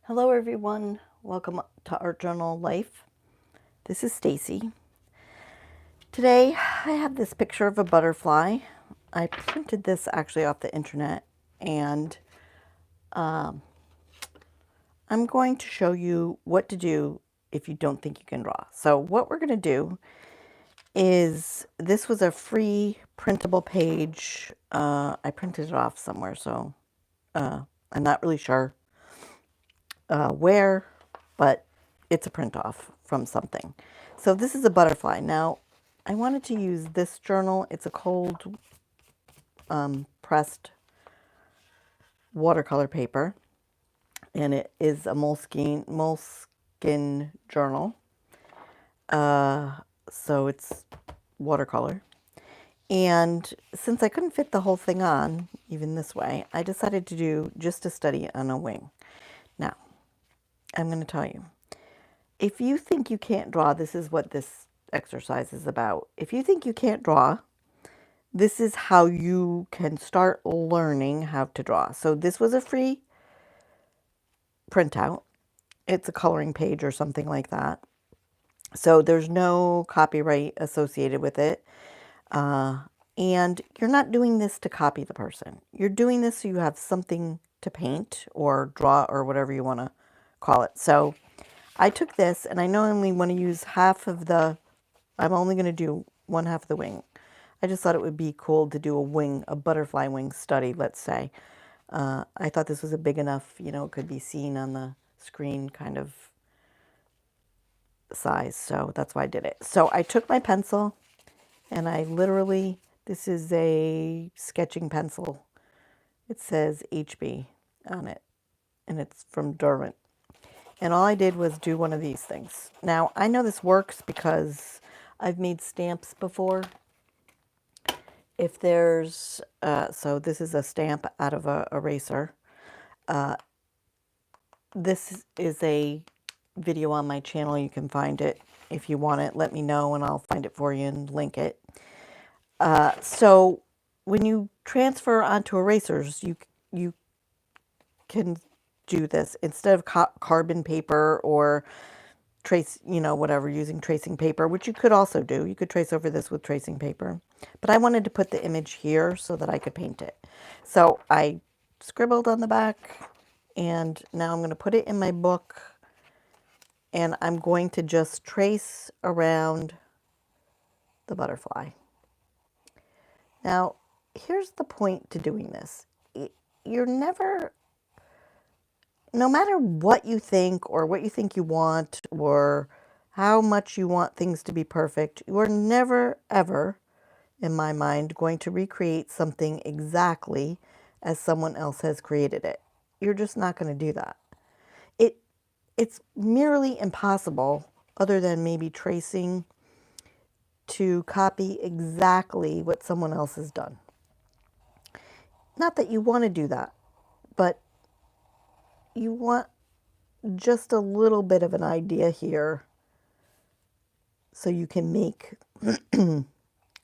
Hello everyone, welcome to Art Journal Life. This is Stacy. Today I have this picture of a butterfly. I printed this actually off the internet, and I'm going to show you what to do if you don't think you can draw. So what we're going to do is, this was a free printable page. I printed it off somewhere, so I'm not really sure where, but it's a print off from something. So this is a butterfly. Now, I wanted to use this journal. It's a cold pressed watercolor paper, and it is a moleskin journal. So it's watercolor. And since I couldn't fit the whole thing on, even this way, I decided to do just a study on a wing. Now, I'm going to tell you, if you think you can't draw, this is what this exercise is about. If you think you can't draw, this is how you can start learning how to draw. So this was a free printout. It's a coloring page or something like that. So there's no copyright associated with it. And you're not doing this to copy the person. You're doing this so you have something to paint or draw or whatever you want to call it. So I took this, and I normally want to use half of the, I'm only going to do one half of the wing. I just thought it would be cool to do a wing, a butterfly wing study, let's say. I thought this was a big enough, it could be seen on the screen kind of size. So that's why I did it. So I took my pencil, and I literally, this is a sketching pencil. It says HB on it, and it's from Derwent. And all I did was do one of these things. Now, I know this works because I've made stamps before. If there's, so this is a stamp out of a eraser. This is a video on my channel. You can find it. If you want it, let me know and I'll find it for you and link it. So when you transfer onto erasers, you can do this instead of carbon paper or trace, whatever, using tracing paper, which you could also do. You could trace over this with tracing paper. But I wanted to put the image here so that I could paint it. So I scribbled on the back, and now I'm going to put it in my book, and I'm going to just trace around the butterfly. Now, here's the point to doing this. You're never, no matter what you think or what you think you want or how much you want things to be perfect, you are never, ever, in my mind, going to recreate something exactly as someone else has created it. You're just not going to do that. It's merely impossible, other than maybe tracing, to copy exactly what someone else has done. Not that you want to do that, but you want just a little bit of an idea here so you can make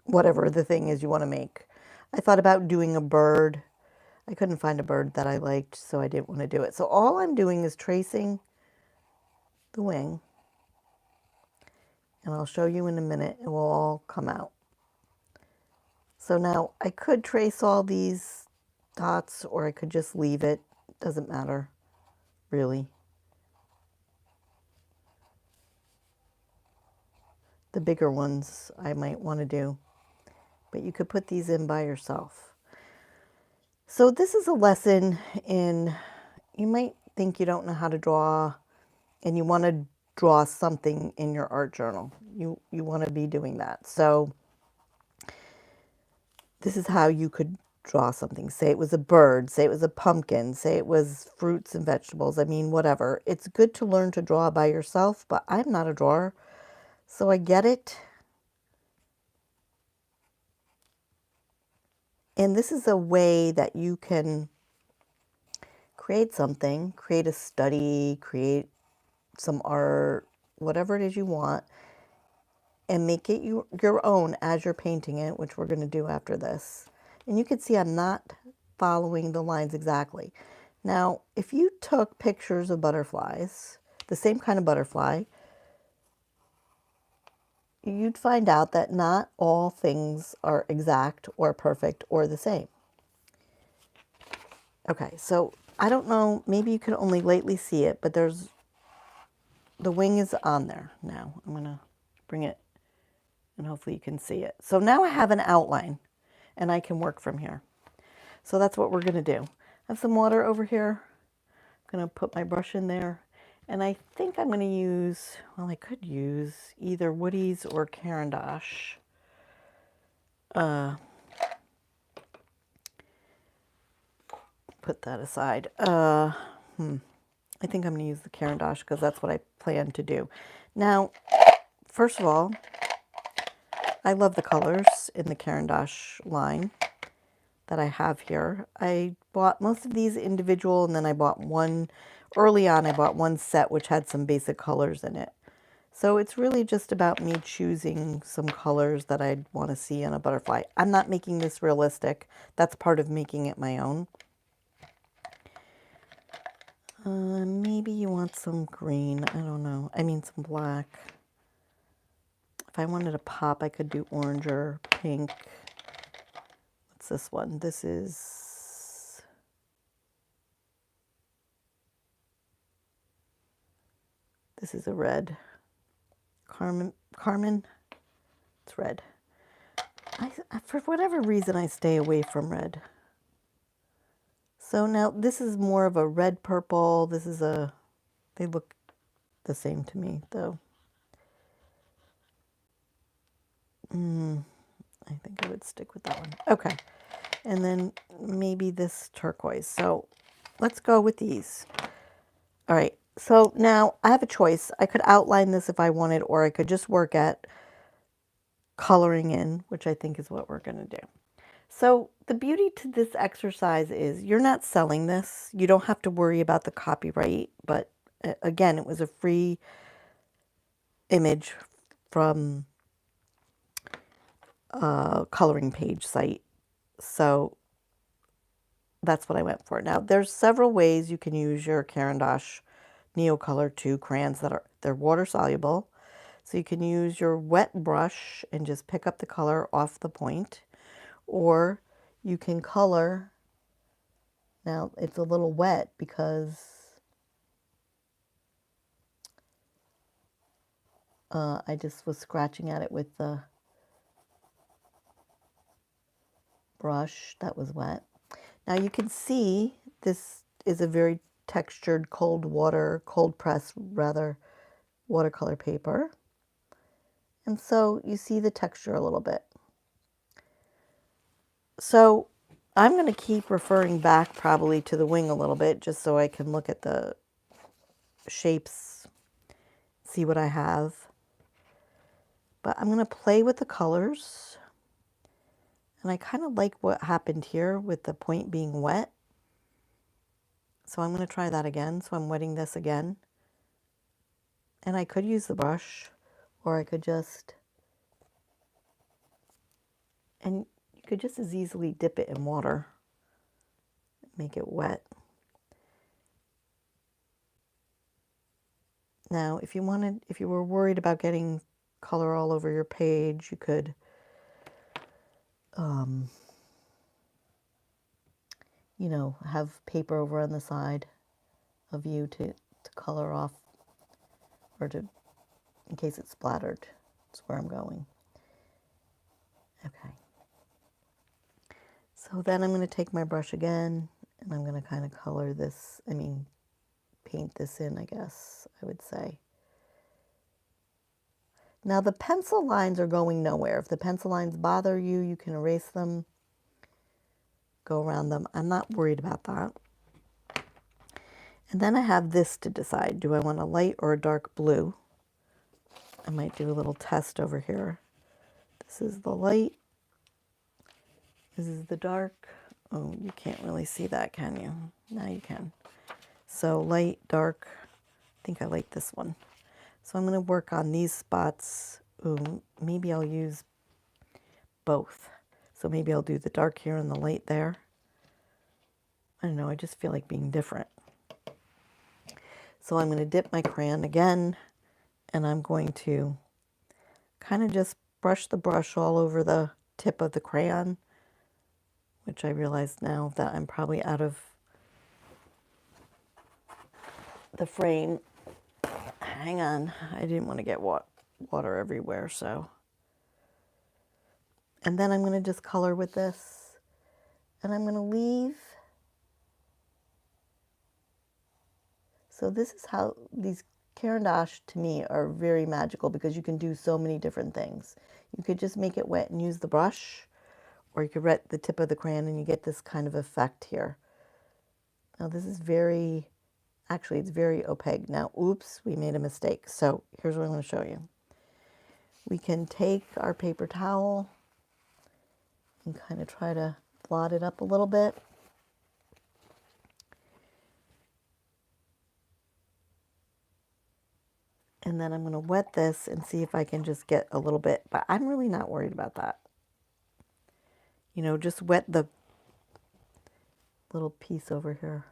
whatever the thing is you want to make. I thought about doing a bird. I couldn't find a bird that I liked, so I didn't want to do it. So all I'm doing is tracing the wing, and I'll show you in a minute. It will all come out. So now I could trace all these dots, or I could just leave it. Doesn't matter, really. The bigger ones I might want to do, but you could put these in by yourself. So this is a lesson in, you might think you don't know how to draw and you want to draw something in your art journal. You want to be doing that. So this is how you could draw something. Say it was a bird, say it was a pumpkin, say it was fruits and vegetables. I mean, whatever. It's good to learn to draw by yourself, but I'm not a drawer, so I get it. And this is a way that you can create something, create a study, create some art, whatever it is you want, and make it your own as you're painting it, which we're going to do after this. And you can see I'm not following the lines exactly. Now, if you took pictures of butterflies, the same kind of butterfly, you'd find out that not all things are exact or perfect or the same. Okay, so I don't know, maybe you can only lightly see it, but the wing is on there now. I'm going to bring it and hopefully you can see it. So now I have an outline and I can work from here. So that's what we're going to do. I have some water over here. I'm going to put my brush in there. And I think I'm going to use, well, I could use either Woody's or Caran d'Ache. Put that aside. I think I'm going to use the Caran d'Ache because that's what I plan to do. Now, first of all, I love the colors in the Caran d'Ache line that I have here. I bought most of these individual, and then I bought one, early on I bought one set which had some basic colors in it. So it's really just about me choosing some colors that I'd want to see in a butterfly. I'm not making this realistic. That's part of making it my own. Maybe you want some green. I don't know. I mean some black. If I wanted a pop, I could do orange or pink. What's this one? This is a red. Carmen, it's red. For whatever reason, I stay away from red. So now this is more of a red purple. This is they look the same to me though. I think I would stick with that one. Okay. And then maybe this turquoise. So let's go with these. All right. So now I have a choice. I could outline this if I wanted, or I could just work at coloring in, which I think is what we're going to do. So the beauty to this exercise is you're not selling this. You don't have to worry about the copyright, but again, it was a free image from a coloring page site. So that's what I went for. Now, there's several ways you can use your Caran d'Ache Neocolor 2 crayons they're water soluble. So you can use your wet brush and just pick up the color off the point, or you can color. Now it's a little wet because I just was scratching at it with the brush that was wet. Now you can see this is a very textured cold press rather, watercolor paper. And so you see the texture a little bit. So I'm going to keep referring back probably to the wing a little bit just so I can look at the shapes, see what I have. But I'm going to play with the colors. And I kind of like what happened here with the point being wet. So I'm going to try that again. So I'm wetting this again. And I could use the brush, or I could just, and you could just as easily dip it in water, make it wet. Now, if you were worried about getting color all over your page, you could, you know, have paper over on the side of you to color off, or in case it's splattered. That's where I'm going. Okay. So then I'm going to take my brush again, and I'm going to kind of color this, paint this in, I guess I would say. Now the pencil lines are going nowhere. If the pencil lines bother you, you can erase them, go around them. I'm not worried about that. And then I have this to decide. Do I want a light or a dark blue? I might do a little test over here. This is the light. This is the dark. Oh, you can't really see that, can you? Now you can. So light, dark. I think I like this one. So I'm going to work on these spots. Ooh, maybe I'll use both. So maybe I'll do the dark here and the light there. I don't know, I just feel like being different. So I'm going to dip my crayon again, and I'm going to kind of just brush the brush all over the tip of the crayon, which I realize now that I'm probably out of the frame. Hang on, I didn't want to get water everywhere, so. And then I'm going to just color with this, and I'm going to leave. So this is how these Caran d'Ache to me are very magical, because you can do so many different things. You could just make it wet and use the brush, or you could wet the tip of the crayon and you get this kind of effect here. Now this is very, actually it's very opaque. Now, oops, we made a mistake. So here's what I'm going to show you. We can take our paper towel and kind of try to blot it up a little bit. And then I'm going to wet this and see if I can just get a little bit, but I'm really not worried about that. You know, just wet the little piece over here.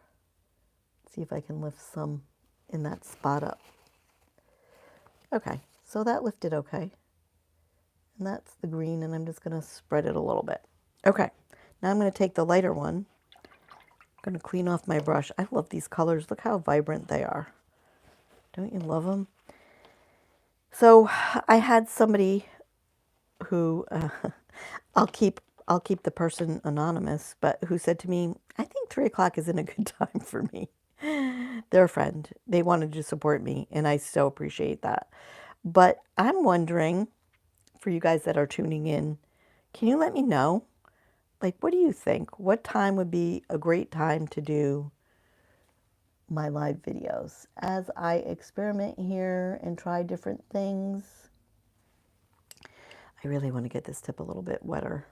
See if I can lift some in that spot up. Okay, so that lifted okay. And that's the green, and I'm just going to spread it a little bit. Okay, now I'm going to take the lighter one. I'm going to clean off my brush. I love these colors. Look how vibrant they are. Don't you love them? So I had somebody who, I'll keep the person anonymous, but who said to me, I think 3 o'clock isn't a good time for me. They're a friend. They wanted to support me, and I so appreciate that. But I'm wondering, for you guys that are tuning in, can you let me know? Like, what do you think? What time would be a great time to do my live videos as I experiment here and try different things? I really want to get this tip a little bit wetter,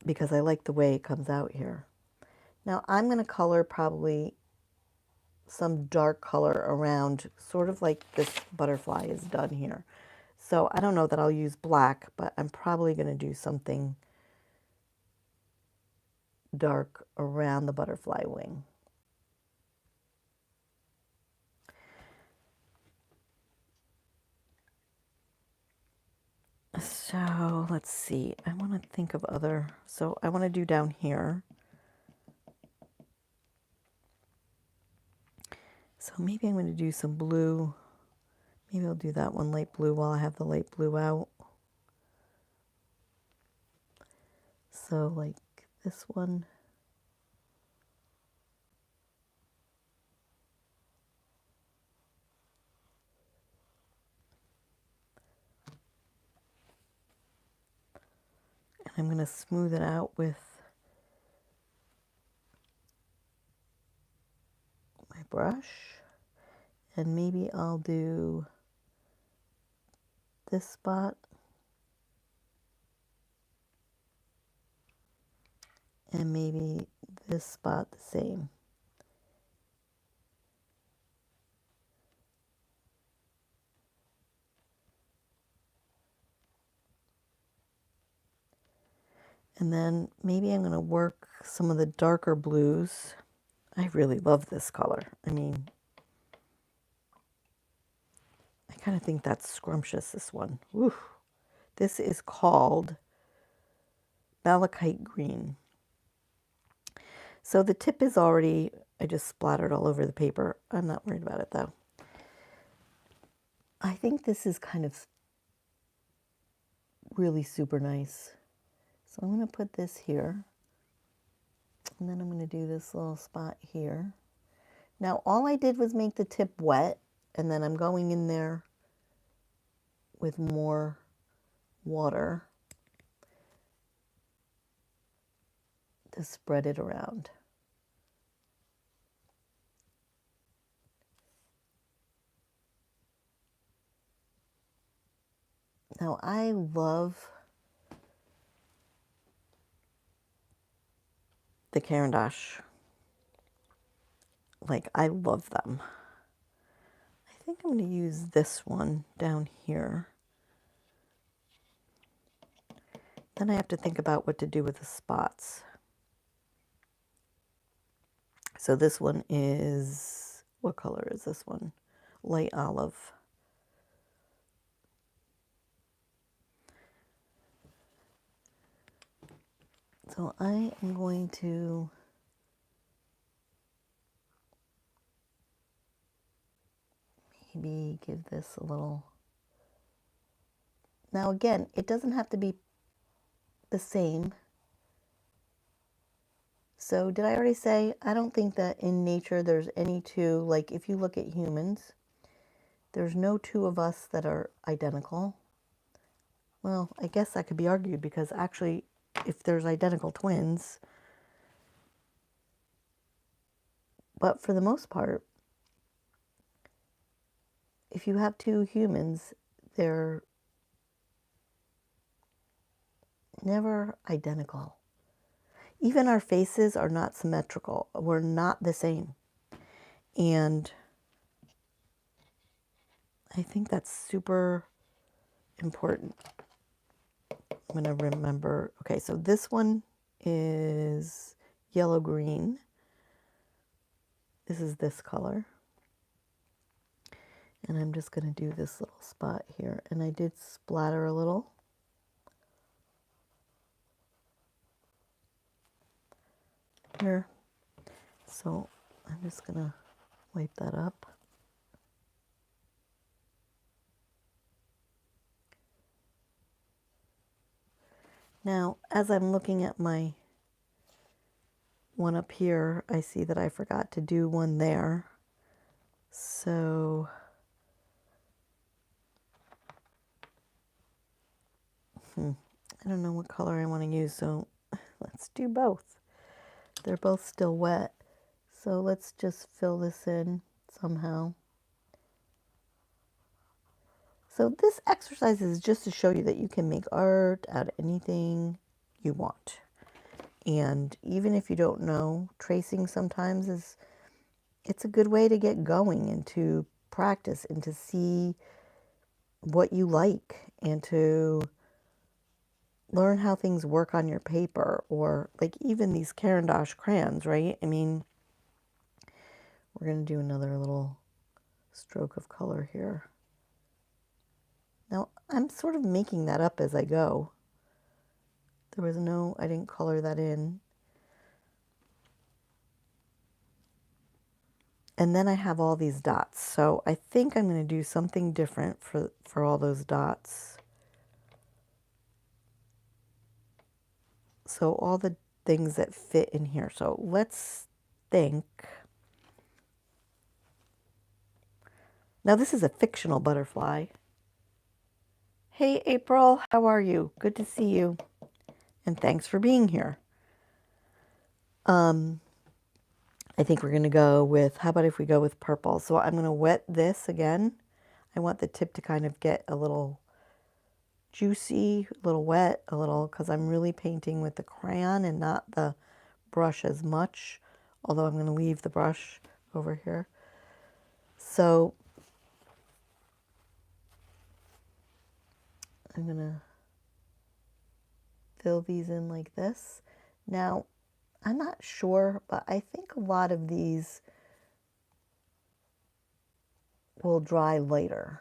because I like the way it comes out here. Now I'm going to color probably some dark color around, sort of like this butterfly is done here. So I don't know that I'll use black, but I'm probably going to do something dark around the butterfly wing. So let's see, I want to think of other, so I want to do down here. So maybe I'm going to do some blue. Maybe I'll do that one light blue while I have the light blue out. So like this one. And I'm going to smooth it out with my brush. And maybe I'll do this spot. And maybe this spot the same. And then maybe I'm going to work some of the darker blues. I really love this color. I mean, I kind of think that's scrumptious, this one. Woo. This is called Malachite Green. So the tip is already, I just splattered all over the paper. I'm not worried about it though. I think this is kind of really super nice. So I'm going to put this here. And then I'm going to do this little spot here. Now all I did was make the tip wet, and then I'm going in there with more water to spread it around. Now I love the Caran d'Ache. Like, I love them. I think I'm going to use this one down here. Then I have to think about what to do with the spots. So this one is, what color is this one? Light olive. So I am going to maybe give this a little. Now again, it doesn't have to be the same. So did I already say, I don't think that in nature there's any two, like if you look at humans, there's no two of us that are identical. Well, I guess that could be argued because actually if there's identical twins, but for the most part, if you have two humans, they're never identical. Even our faces are not symmetrical. We're not the same. And I think that's super important. I'm going to remember. Okay, so this one is yellow-green. This is this color. And I'm just going to do this little spot here. And I did splatter a little. Here. So I'm just going to wipe that up. Now, as I'm looking at my one up here, I see that I forgot to do one there. So I don't know what color I want to use, so let's do both. They're both still wet, so let's just fill this in somehow. So this exercise is just to show you that you can make art out of anything you want. And even if you don't know, tracing sometimes it's a good way to get going and to practice and to see what you like and to learn how things work on your paper, or like even these Caran d'Ache crayons, right? I mean, we're going to do another little stroke of color here. Now, I'm sort of making that up as I go. There was no, I didn't color that in. And then I have all these dots. So I think I'm going to do something different for all those dots. So all the things that fit in here. So let's think. Now this is a fictional butterfly. Hey April, how are you? Good to see you. And thanks for being here. I think we're going to go with, how about if we go with purple? So I'm going to wet this again. I want the tip to kind of get a little juicy, a little wet, a little, because I'm really painting with the crayon and not the brush as much, although I'm going to leave the brush over here. So I'm going to fill these in like this. Now, I'm not sure, but I think a lot of these will dry later.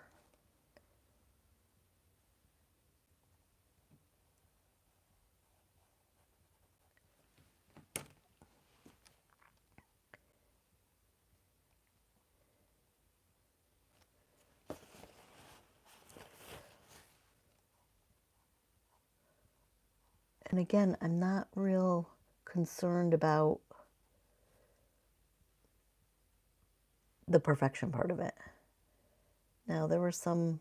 And again, I'm not real concerned about the perfection part of it. Now, there were some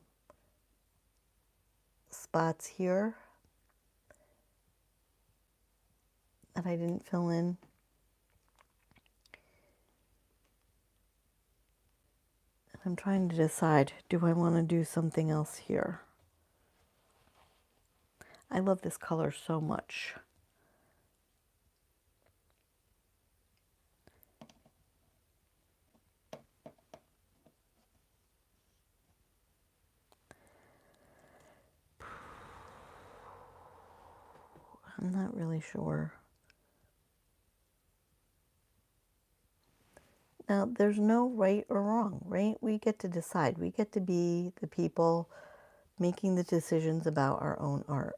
spots here that I didn't fill in. And I'm trying to decide, do I want to do something else here? I love this color so much. I'm not really sure. Now, there's no right or wrong, right? We get to decide. We get to be the people making the decisions about our own art.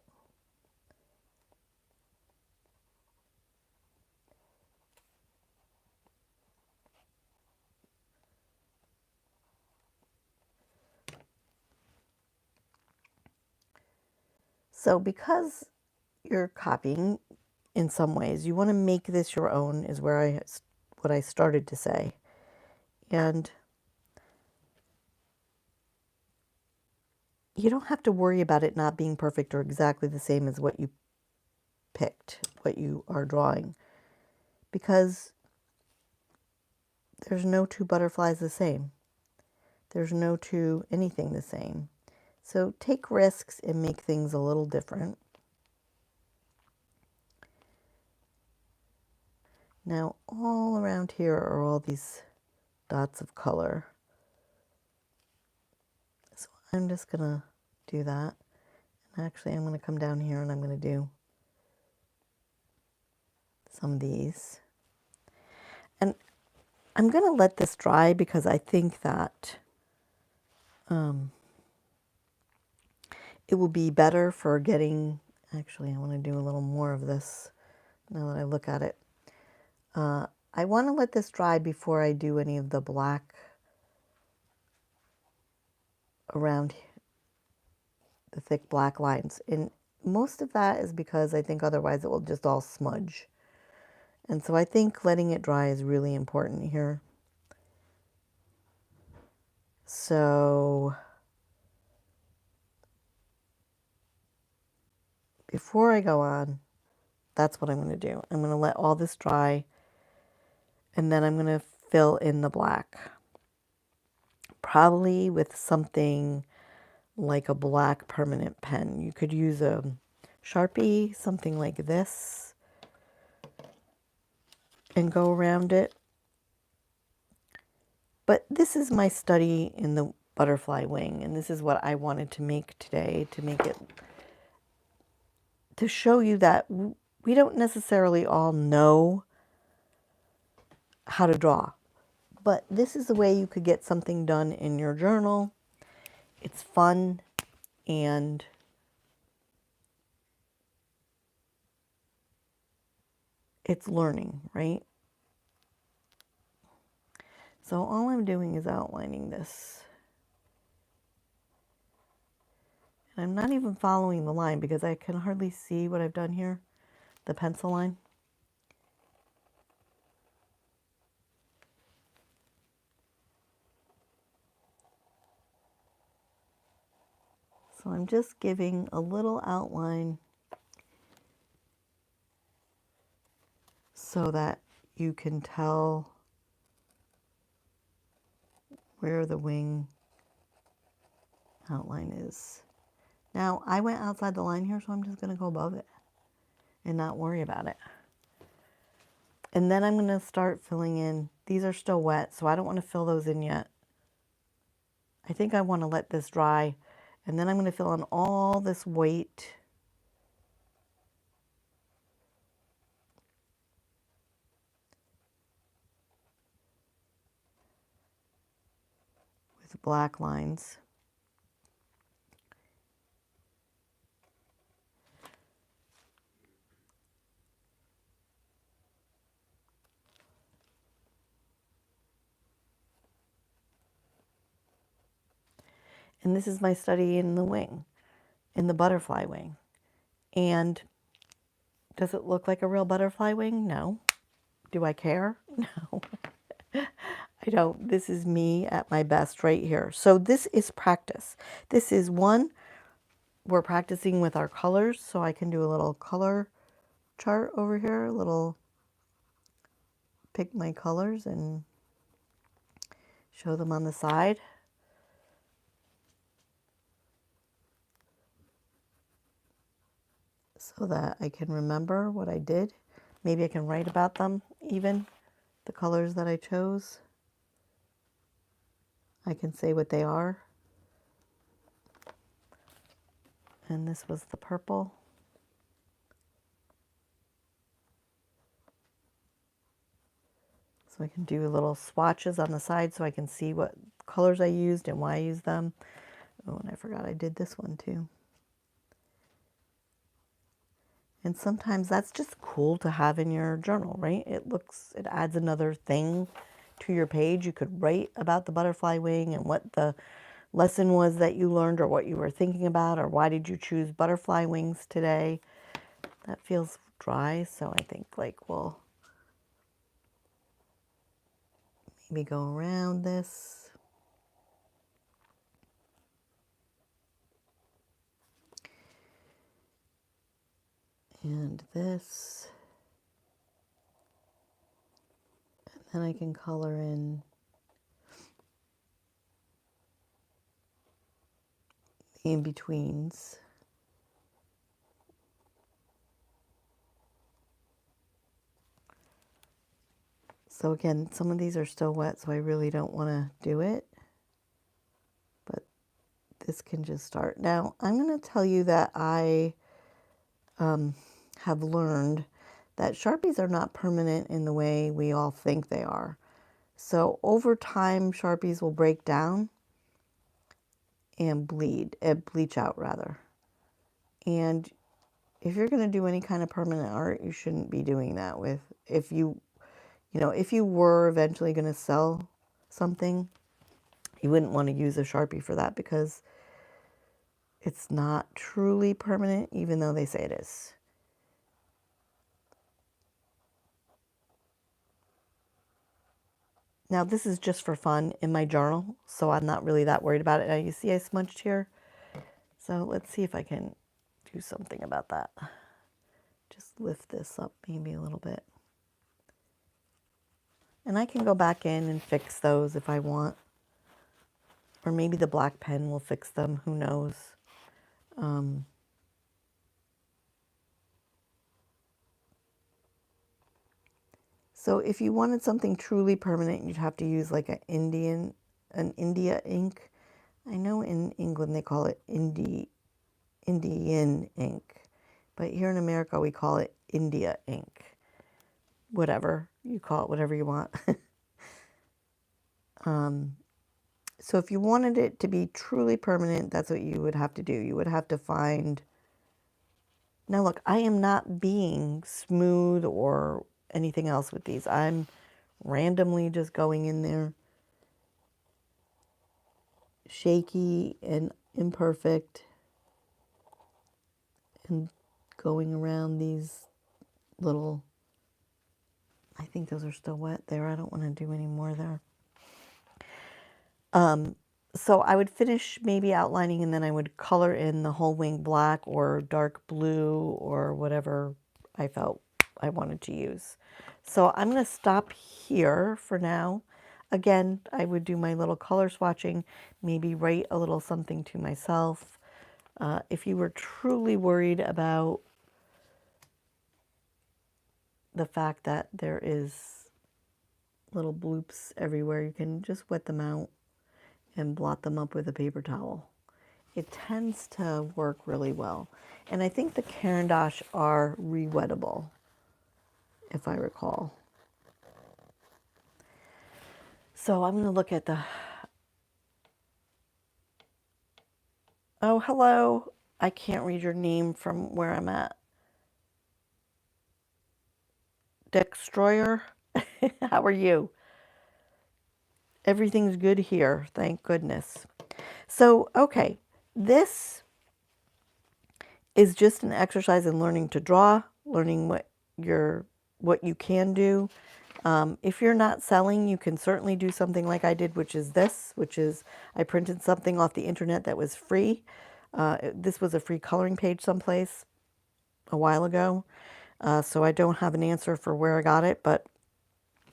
So because you're copying in some ways, you want to make this your own is what I started to say. And you don't have to worry about it not being perfect or exactly the same as what you picked, what you are drawing, because there's no two butterflies the same. There's no two anything the same. So take risks and make things a little different. Now all around here are all these dots of color. So I'm just gonna do that. And actually I'm gonna come down here and I'm gonna do some of these. And I'm gonna let this dry because I think that it will be better for getting, actually I want to do a little more of this now that I look at it. I want to let this dry before I do any of the black around the thick black lines. And most of that is because I think otherwise it will just all smudge. And so I think letting it dry is really important here. So before I go on, that's what I'm going to do. I'm going to let all this dry, and then I'm going to fill in the black. Probably with something like a black permanent pen. You could use a Sharpie, something like this, and go around it. But this is my study in the butterfly wing, and this is what I wanted to make today, to make it, to show you that we don't necessarily all know how to draw, but this is the way you could get something done in your journal. It's fun, and it's learning, right? So all I'm doing is outlining this. And I'm not even following the line because I can hardly see what I've done here, the pencil line. So I'm just giving a little outline so that you can tell where the wing outline is. Now, I went outside the line here, so I'm just going to go above it and not worry about it. And then I'm going to start filling in. These are still wet, so I don't want to fill those in yet. I think I want to let this dry, and then I'm going to fill in all this white. With black lines. And this is my study in the wing, in the butterfly wing. And does it look like a real butterfly wing? No. Do I care? No. I don't. This is me at my best right here. So this is practice. This is one, we're practicing with our colors. So I can do a little color chart over here, pick my colors and show them on the side. So that I can remember what I did. Maybe I can write about them even, the colors that I chose. I can say what they are. And this was the purple. So I can do little swatches on the side so I can see what colors I used and why I used them. Oh, and I forgot I did this one too. And sometimes that's just cool to have in your journal, right? It adds another thing to your page. You could write about the butterfly wing and what the lesson was that you learned, or what you were thinking about, or why did you choose butterfly wings today. That feels dry, so I think like we'll maybe go around this. And this. And then I can color in the in-betweens. So again, some of these are still wet, so I really don't want to do it. But this can just start. Now, I'm going to tell you that I have learned that Sharpies are not permanent in the way we all think they are. So over time, Sharpies will break down and bleach out rather. And if you're going to do any kind of permanent art, you shouldn't be doing that with, if you were eventually going to sell something, you wouldn't want to use a Sharpie for that because it's not truly permanent, even though they say it is. Now, this is just for fun in my journal, so I'm not really that worried about it. Now, you see I smudged here. So let's see if I can do something about that. Just lift this up maybe a little bit. And I can go back in and fix those if I want. Or maybe the black pen will fix them, who knows. So if you wanted something truly permanent, you'd have to use like an India ink. I know in England they call it Indian ink, but here in America we call it India ink. Whatever, you call it whatever you want. So if you wanted it to be truly permanent, that's what you would have to do. You would have to find... Now look, I am not being smooth or anything else with these. I'm randomly just going in there, shaky and imperfect, and going around these little... I think those are still wet there. I don't want to do any more there. So I would finish maybe outlining, and then I would color in the whole wing black or dark blue or whatever I felt I wanted to use. So I'm going to stop here for now. Again, I would do my little color swatching, maybe write a little something to myself. If you were truly worried about the fact that there is little bloops everywhere, you can just wet them out and blot them up with a paper towel. It tends to work really well. And I think the Caran d'Ache are re-wettable, if I recall. So I'm going to look at the... Oh, hello. I can't read your name from where I'm at. Dextroyer, how are you? Everything's good here, thank goodness. So, okay, this is just an exercise in learning to draw, learning what you can do. If you're not selling, you can certainly do something like I did, which is this, which is I printed something off the internet that was free. This was a free coloring page someplace a while ago, so I don't have an answer for where I got it, but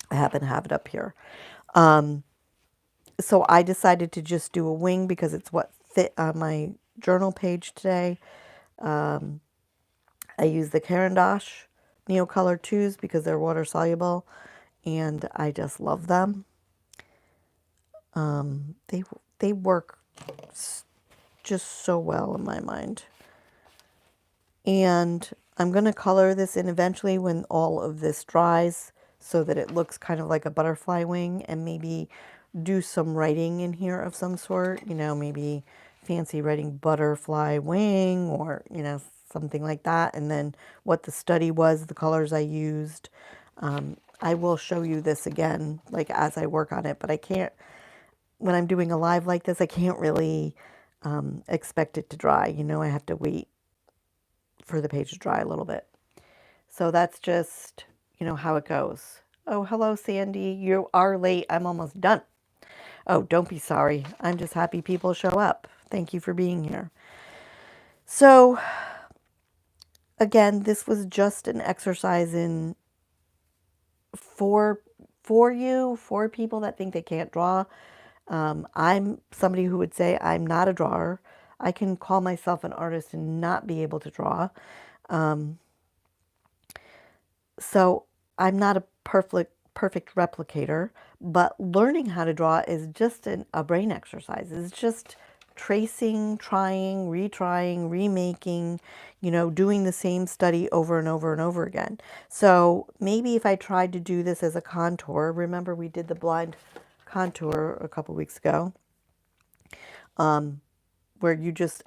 I happen to have it up here. So I decided to just do a wing because it's what fit on my journal page today. I use the Caran d'Ache Neocolor 2s because they're water soluble, and I just love them. They work just so well in my mind. And I'm going to color this in eventually when all of this dries so that it looks kind of like a butterfly wing, and maybe do some writing in here of some sort, you know, maybe fancy writing butterfly wing or, you know, something like that. And then what the study was, the colors I used. I will show you this again, like as I work on it, but I can't, when I'm doing a live like this, I can't really expect it to dry. You know, I have to wait for the page to dry a little bit. So that's just, you know, how it goes. Oh, hello, Sandy. You are late. I'm almost done. Oh, don't be sorry. I'm just happy people show up. Thank you for being here. So, again, this was just an exercise in for people that think they can't draw. I'm somebody who would say I'm not a drawer. I can call myself an artist and not be able to draw. So I'm not a perfect replicator, but learning how to draw is just a brain exercise. It's just tracing, trying, retrying, remaking, you know, doing the same study over and over and over again. So maybe if I tried to do this as a contour, remember we did the blind contour a couple weeks ago, where you just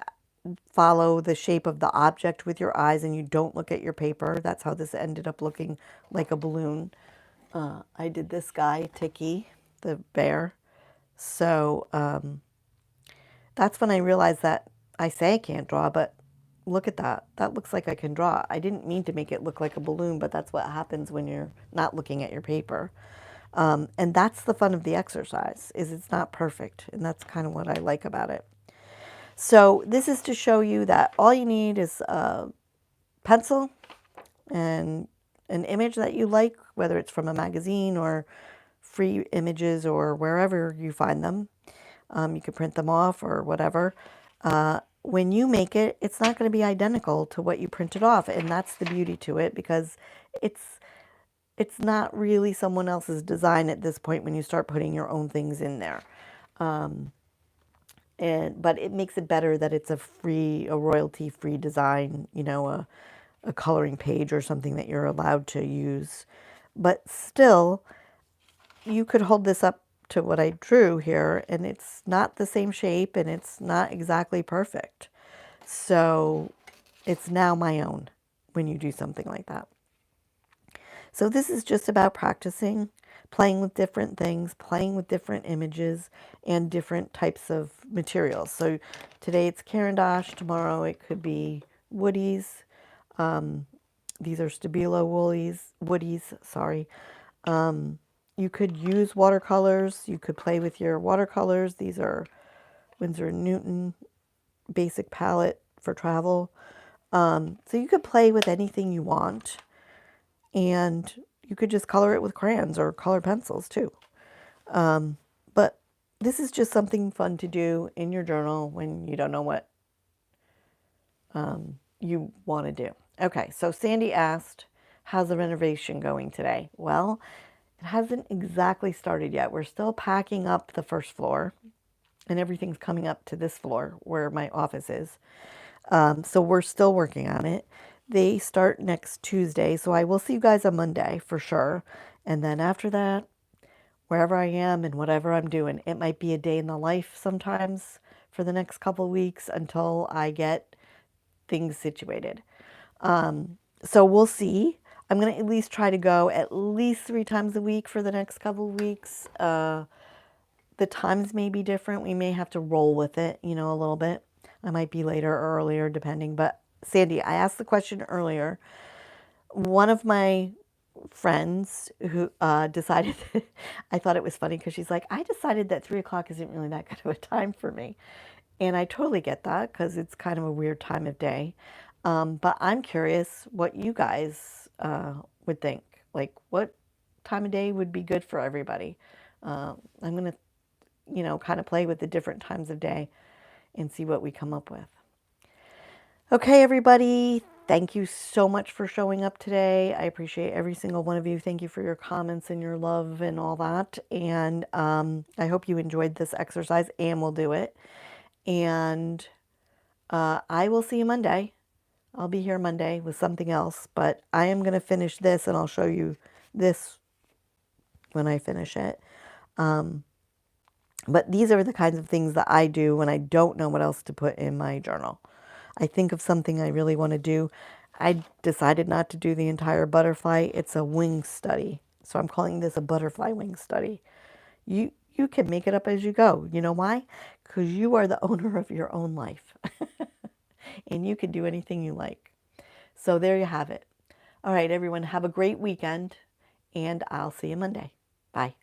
follow the shape of the object with your eyes and you don't look at your paper. That's how this ended up looking like a balloon. I did this guy, Tiki, the bear. So that's when I realized that I say I can't draw, but look at that. That looks like I can draw. I didn't mean to make it look like a balloon, but that's what happens when you're not looking at your paper. And that's the fun of the exercise, is it's not perfect. And that's kind of what I like about it. So this is to show you that all you need is a pencil and an image that you like, whether it's from a magazine or free images or wherever you find them. You can print them off or whatever. When you make it, it's not going to be identical to what you printed off. And that's the beauty to it, because it's not really someone else's design at this point when you start putting your own things in there. But it makes it better that it's a royalty-free design, you know, a coloring page or something that you're allowed to use. But still, you could hold this up to what I drew here, and it's not the same shape, and it's not exactly perfect. So it's now my own when you do something like that. So this is just about practicing, playing with different things, playing with different images and different types of materials. So today it's Caran d'Ache, tomorrow it could be woodies. These are Stabilo woodies, sorry. You could use watercolors. You could play with your watercolors. These are Winsor & Newton basic palette for travel. So you could play with anything you want. And you could just color it with crayons or color pencils too. But this is just something fun to do in your journal when you don't know what you want to do. Okay, so Sandy asked, how's the renovation going today? Well, it hasn't exactly started yet. We're still packing up the first floor, and everything's coming up to this floor where my office is. So we're still working on it. They start next Tuesday, so I will see you guys on Monday for sure. And then after that, wherever I am and whatever I'm doing, it might be a day in the life sometimes for the next couple of weeks until I get things situated. So we'll see. I'm going to at least try to go at least 3 times a week for the next couple of weeks. The times may be different. We may have to roll with it, you know, a little bit. I might be later or earlier, depending. But Sandy, I asked the question earlier. One of my friends who decided, I thought it was funny because she's like, I decided that 3 o'clock isn't really that good of a time for me. And I totally get that because it's kind of a weird time of day. But I'm curious what you guys would think. Like, what time of day would be good for everybody? I'm going to, you know, kind of play with the different times of day and see what we come up with. Okay, everybody, thank you so much for showing up today. I appreciate every single one of you. Thank you for your comments and your love and all that. And I hope you enjoyed this exercise, and we'll do it. And I will see you Monday. I'll be here Monday with something else, but I am going to finish this and I'll show you this when I finish it. But these are the kinds of things that I do when I don't know what else to put in my journal. I think of something I really want to do. I decided not to do the entire butterfly. It's a wing study. So I'm calling this a butterfly wing study. You can make it up as you go. You know why? Because you are the owner of your own life. And you can do anything you like. So there you have it. All right, everyone, have a great weekend, and I'll see you Monday. Bye.